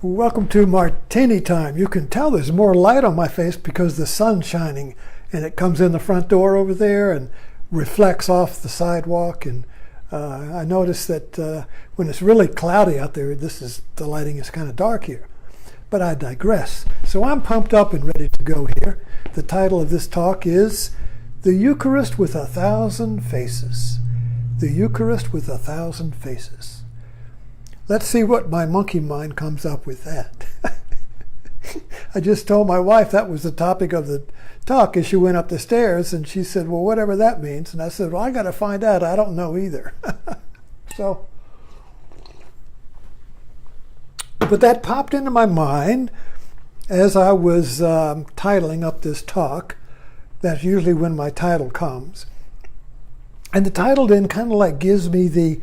Welcome to Martini Time. You can tell there's more light on my face because the sun's shining and it comes in the front door over there and reflects off the sidewalk. And I noticed that when it's really cloudy out there, the lighting is kind of dark here. But I digress. So I'm pumped up and ready to go here. The title of this talk is The Eucharist with 1,000 Faces. The Eucharist with 1,000 Faces. Let's see what my monkey mind comes up with that. I just told my wife that was the topic of the talk as she went up the stairs, and she said, well, whatever that means. And I said, well, I got to find out. I don't know either. But that popped into my mind as I was titling up this talk. That's usually when my title comes. And the title then kind of like gives me the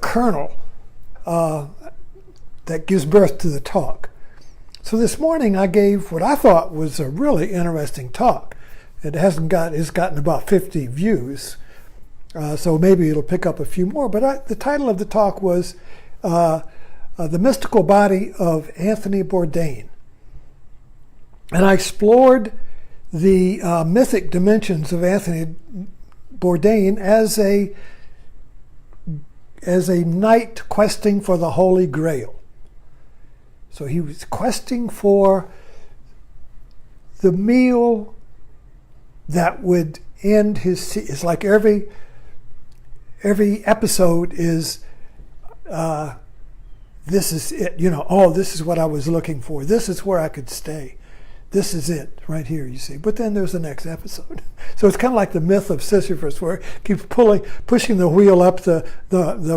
kernel that gives birth to the talk. So this morning I gave what I thought was a really interesting talk. It's gotten about 50 views, so maybe it'll pick up a few more. But the title of the talk was The Mystical Body of Anthony Bourdain. And I explored the mythic dimensions of Anthony Bourdain as a knight questing for the Holy Grail. So he was questing for the meal that would end his. It's like every episode is. This is it. This is what I was looking for. This is where I could stay. This is it right here, you see. But then there's the next episode. So it's kind of like the myth of Sisyphus, where it keeps pushing the wheel up the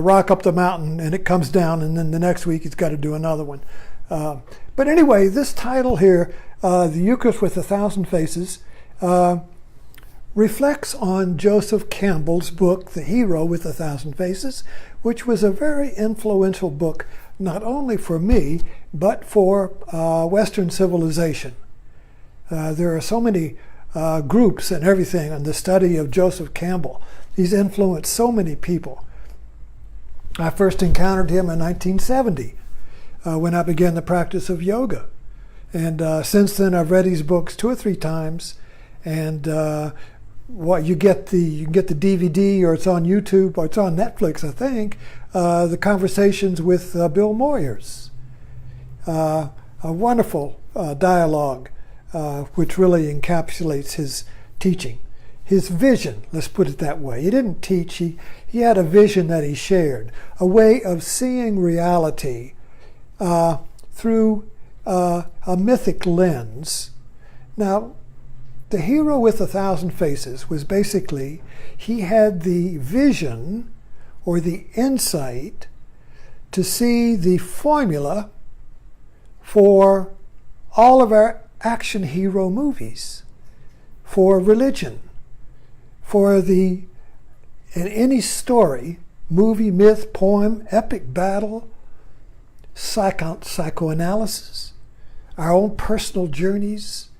rock up the mountain, and it comes down, and then the next week it's got to do another one. But anyway, this title here, The Eucharist with 1,000 Faces, reflects on Joseph Campbell's book, The Hero with 1,000 Faces, which was a very influential book, not only for me, but for Western civilization. There are so many groups and everything on the study of Joseph Campbell. He's influenced so many people. I first encountered him in 1970 when I began the practice of yoga. And since then I've read his books 2 or 3 times. And you get the DVD, or it's on YouTube, or it's on Netflix, I think, the conversations with Bill Moyers. A wonderful dialogue. Which really encapsulates his teaching, his vision, let's put it that way. He didn't teach, he had a vision that he shared, a way of seeing reality through a mythic lens. Now, the Hero with 1,000 Faces was basically, he had the vision or the insight to see the formula for all of our action hero movies, for religion, in any story, movie, myth, poem, epic battle, psychoanalysis, our own personal journeys,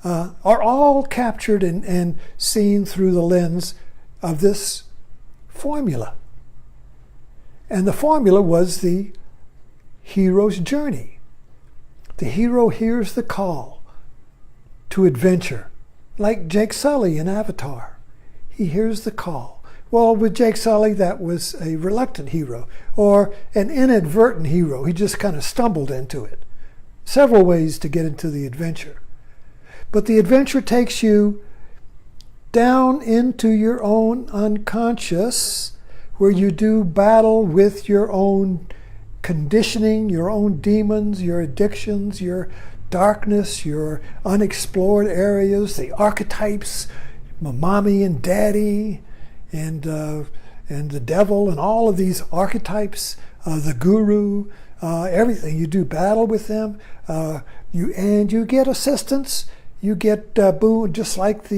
are all captured and seen through the lens of this formula. And the formula was the hero's journey. The hero hears the call to adventure, like Jake Sully in Avatar. He hears the call. Well, with Jake Sully, that was a reluctant hero, or an inadvertent hero. He just kind of stumbled into it. Several ways to get into the adventure. But the adventure takes you down into your own unconscious, where you do battle with your own conditioning, your own demons, your addictions, your darkness, your unexplored areas, the archetypes, mommy and daddy, and the devil, and all of these archetypes, the guru, everything. You do battle with them, you get assistance. You get boon, just like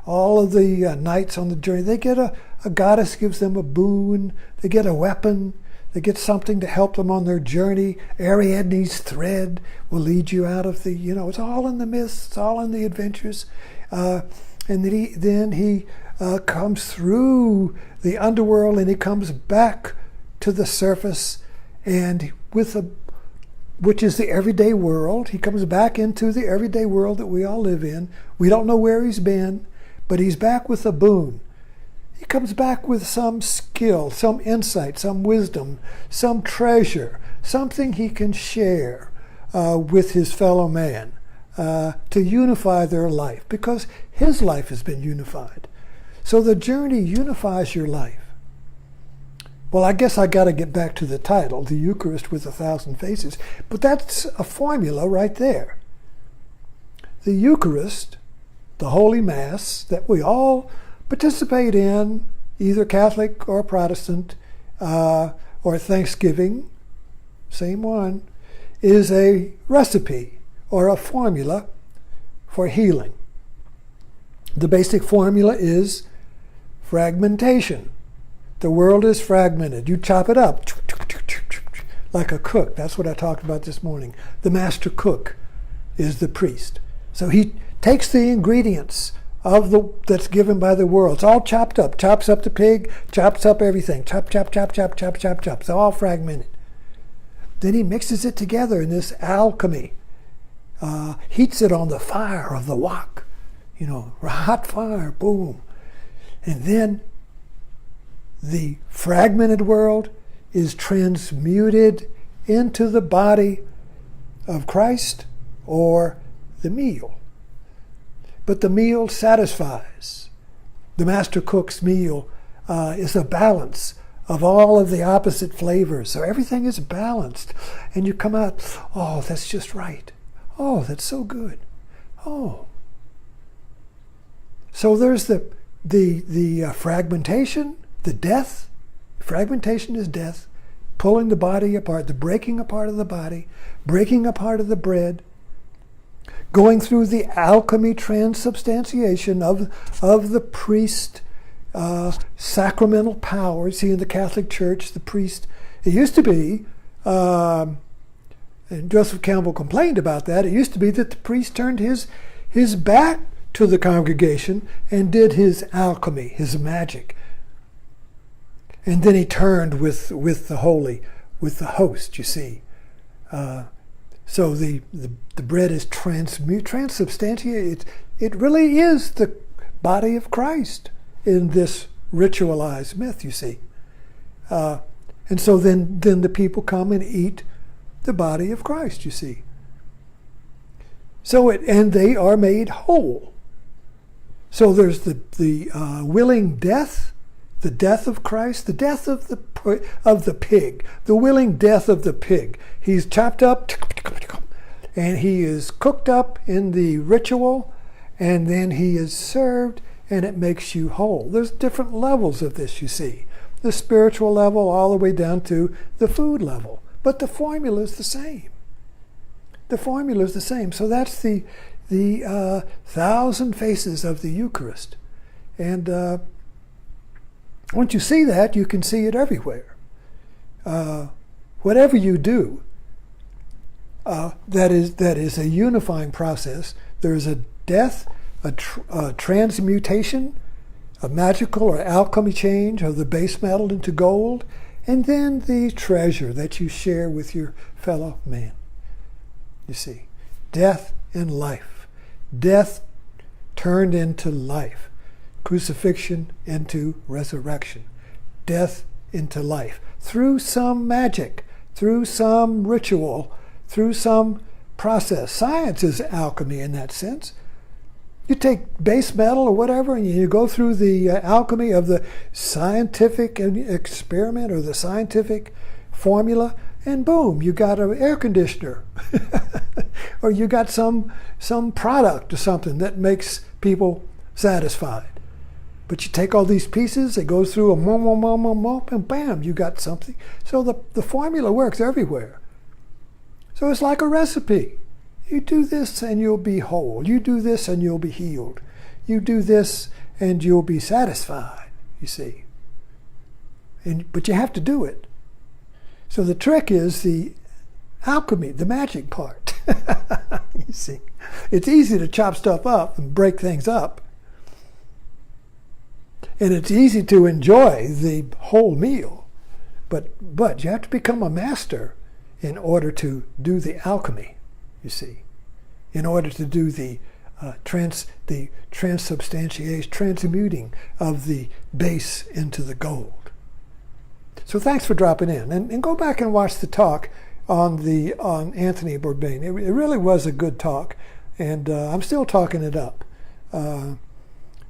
all of the knights on the journey. They get a goddess gives them a boon. They get a weapon. They get something to help them on their journey. Ariadne's thread will lead you out of it's all in the myths, it's all in the adventures. And then he comes through the underworld, and he comes back to the surface, and which is the everyday world. He comes back into the everyday world that we all live in. We don't know where he's been, but he's back with a boon. He comes back with some skill, some insight, some wisdom, some treasure, something he can share with his fellow man to unify their life, because his life has been unified. So the journey unifies your life. Well, I guess I got to get back to the title, the Eucharist with 1,000 Faces. But that's a formula right there. The Eucharist, the Holy Mass that we all participate in, either Catholic or Protestant, or Thanksgiving, same one, is a recipe or a formula for healing. The basic formula is fragmentation. The world is fragmented. You chop it up like a cook. That's what I talked about this morning. The master cook is the priest. So he takes the ingredients that's given by the world. It's all chopped up. Chops up the pig, chops up everything. Chop, chop, chop, chop, chop, chop, chop. It's all fragmented. Then he mixes it together in this alchemy. Heats it on the fire of the wok. Hot fire, boom. And then the fragmented world is transmuted into the body of Christ, or the meal. But the meal satisfies. The master cook's meal is a balance of all of the opposite flavors. So everything is balanced. And you come out, oh, that's just right. Oh, that's so good. Oh. So there's the fragmentation, the death. Fragmentation is death, pulling the body apart, the breaking apart of the body, breaking apart of the bread, going through the alchemy transubstantiation of the priest, sacramental power. See, in the Catholic Church, the priest, it used to be, and Joseph Campbell complained about that, it used to be that the priest turned his back to the congregation and did his alchemy, his magic. And then he turned with the holy, with the host, you see. So the bread is transubstantiated. It really is the body of Christ in this ritualized myth, you see. And so then the people come and eat the body of Christ, you see. And they are made whole. So there's the willing death, the death of Christ, the death of the pig, the willing death of the pig. He's chopped up, and he is cooked up in the ritual, and then he is served, and it makes you whole. There's different levels of this, you see. The spiritual level all the way down to the food level. But the formula is the same. The formula is the same. So that's the 1,000 faces of the Eucharist. And once you see that, you can see it everywhere. Whatever you do, that is a unifying process. There is a death, a transmutation, a magical or alchemy change of the base metal into gold, and then the treasure that you share with your fellow man. You see, death and life. Death turned into life. Crucifixion into resurrection. Death into life. Through some magic, through some ritual, through some process. Science is alchemy in that sense. You take base metal or whatever, and you go through the alchemy of the scientific experiment or the scientific formula, and boom, you got an air conditioner. Or you got some product or something that makes people satisfied. But you take all these pieces, it goes through and bam, you got something. So the formula works everywhere. So it's like a recipe. You do this and you'll be whole. You do this and you'll be healed. You do this and you'll be satisfied, you see. But you have to do it. So the trick is the alchemy, the magic part. You see, it's easy to chop stuff up and break things up. And it's easy to enjoy the whole meal. But you have to become a master in order to do the alchemy, you see, in order to do the transubstantiation, transmuting of the base into the gold. So thanks for dropping in, and go back and watch the talk on Anthony Bourdain. It really was a good talk, and I'm still talking it up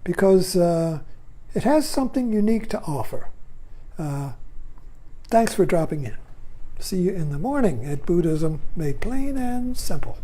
because it has something unique to offer. Thanks for dropping in. See you in the morning at Buddhism Made Plain and Simple.